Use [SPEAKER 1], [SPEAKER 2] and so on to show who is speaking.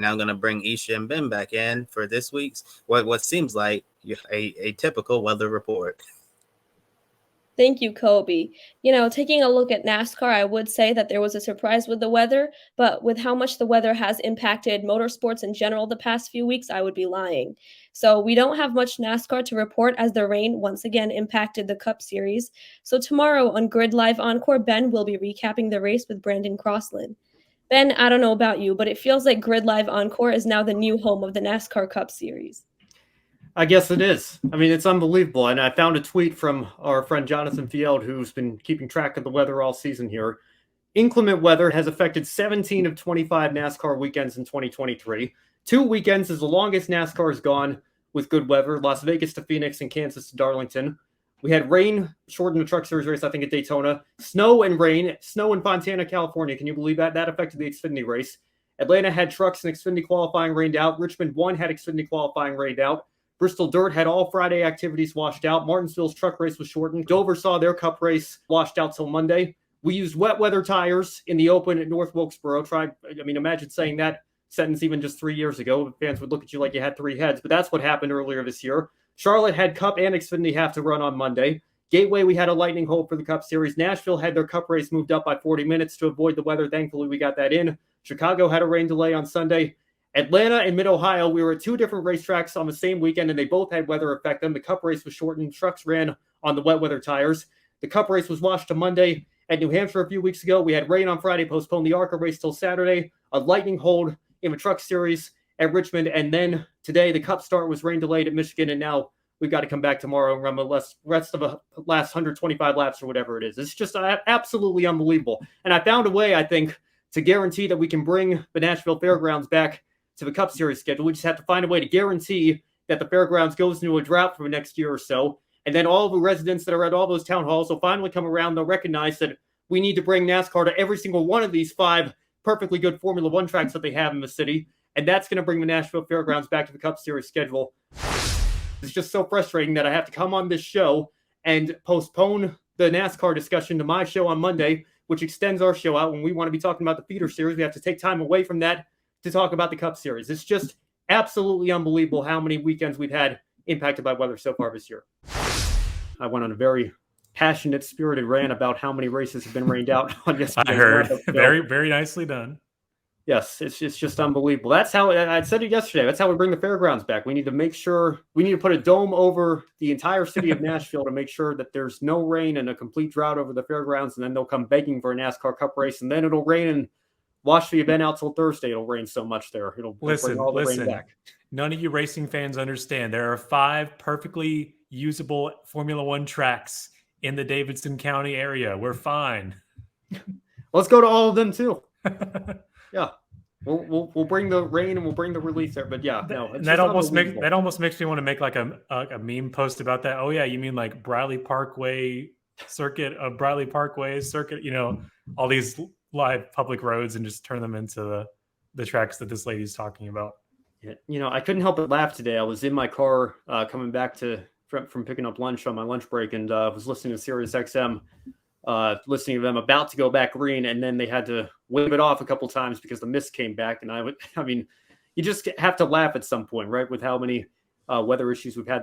[SPEAKER 1] and I'm going to bring Isha and Ben back in for this week's what seems like a typical weather report.
[SPEAKER 2] Thank you, Kobe. Taking a look at NASCAR, I would say that there was a surprise with the weather, but with how much the weather has impacted motorsports in general the past few weeks, I would be lying. So we don't have much NASCAR to report as the rain once again impacted the Cup Series. So tomorrow on Grid Live Encore, Ben will be recapping the race with Brandon Crossland. Ben, I don't know about you, but it feels like Grid Live Encore is now the new home of the NASCAR Cup Series.
[SPEAKER 3] I guess it is. I mean, it's unbelievable. And I found a tweet from our friend Jonathan Field, who's been keeping track of the weather all season here. Inclement weather has affected 17 of 25 NASCAR weekends in 2023. 2 weekends is the longest NASCAR has gone with good weather. Las Vegas to Phoenix and Kansas to Darlington. We had rain shortened the Truck Series race, I think, at Daytona. Snow and rain. Snow in Fontana, California. Can you believe that? That affected the Xfinity race. Atlanta had trucks and Xfinity qualifying rained out. Richmond 1 had Xfinity qualifying rained out. Bristol Dirt had all Friday activities washed out. Martinsville's truck race was shortened. Dover saw their Cup race washed out till Monday. We used wet weather tires in the Open at North Wilkesboro. Imagine saying that sentence even just 3 years ago. Fans would look at you like you had 3 heads, but that's what happened earlier this year. Charlotte had Cup and Xfinity have to run on Monday. Gateway, we had a lightning hold for the Cup Series. Nashville had their Cup race moved up by 40 minutes to avoid the weather. Thankfully, we got that in. Chicago had a rain delay on Sunday. Atlanta and Mid-Ohio, we were at 2 different racetracks on the same weekend, and they both had weather affect them. The Cup race was shortened. Trucks ran on the wet weather tires. The Cup race was washed to Monday. At New Hampshire a few weeks ago, we had rain on Friday, postponed the ARCA race till Saturday, a lightning hold in the Truck Series at Richmond, and then today the Cup start was rain delayed at Michigan, and now we've got to come back tomorrow and run the rest of the last 125 laps or whatever it is. It's just absolutely unbelievable. And I found a way, I think, to guarantee that we can bring the Nashville Fairgrounds back to the Cup Series schedule. We just have to find a way to guarantee that the fairgrounds goes into a drought for the next year or so. And then all the residents that are at all those town halls will finally come around. They'll recognize that we need to bring NASCAR to every single one of these 5 perfectly good Formula One tracks that they have in the city. And that's going to bring the Nashville Fairgrounds back to the Cup Series schedule. It's just so frustrating that I have to come on this show and postpone the NASCAR discussion to my show on Monday, which extends our show out when we want to be talking about the feeder series. We have to take time away from that to talk about the Cup Series. It's just absolutely unbelievable how many weekends we've had impacted by weather so far this year. I went on a very passionate, spirited rant about how many races have been rained out on yesterday.
[SPEAKER 4] I heard. Very, very nicely done.
[SPEAKER 3] Yes, it's just unbelievable. That's how I said it yesterday. That's how we bring the fairgrounds back. We need to make sure we need to put a dome over the entire city of Nashville to make sure that there's no rain and a complete drought over the fairgrounds. And then they'll come begging for a NASCAR Cup race, and then it'll rain and watch the event out till Thursday. It'll rain so much there. It'll bring all the rain back.
[SPEAKER 4] None of you racing fans understand. There are 5 perfectly usable Formula One tracks in the Davidson County area. We're fine.
[SPEAKER 3] Let's go to all of them too. Yeah. We'll bring the rain and we'll bring the relief there. But yeah, no.
[SPEAKER 4] That almost makes me want to make like a meme post about that. Oh yeah, you mean like Briley Parkway circuit, all these live public roads, and just turn them into the tracks that this lady's talking about.
[SPEAKER 3] Yeah, I couldn't help but laugh today. I was in my car coming back from picking up lunch on my lunch break, and was listening to Sirius XM, listening to them about to go back green, and then they had to wave it off a couple times because the mist came back. And you just have to laugh at some point, right? With how many weather issues we've had